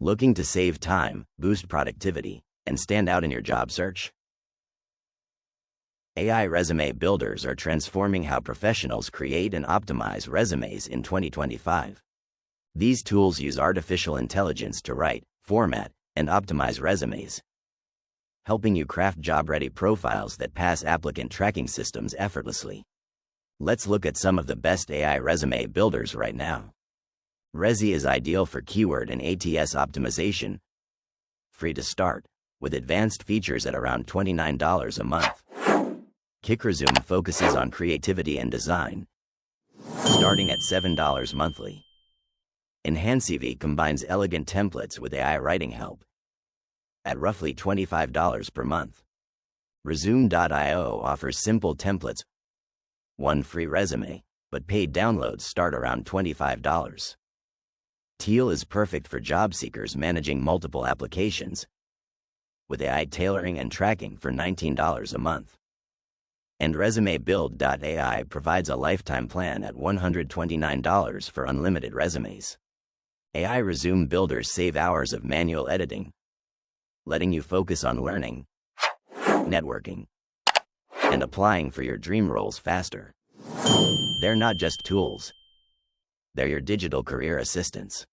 Looking to save time, boost productivity, and stand out in your job search? AI resume builders are transforming how professionals create and optimize resumes in 2025. These tools use artificial intelligence to write, format, and optimize resumes, helping you craft job-ready profiles that pass applicant tracking systems effortlessly. Let's look at some of the best AI resume builders right now. Rezi is ideal for keyword and ATS optimization. Free to start, with advanced features at around $29 a month. Kickresume focuses on creativity and design, starting at $7 monthly. EnhanceCV combines elegant templates with AI writing help, at roughly $25 per month. Resume.io offers simple templates, one free resume, but paid downloads start around $25. Teal is perfect for job seekers managing multiple applications, with AI tailoring and tracking for $19 a month. And ResumeBuild.ai provides a lifetime plan at $129 for unlimited resumes. AI resume builders save hours of manual editing, letting you focus on learning, networking, and applying for your dream roles faster. They're not just tools, they're your digital career assistants.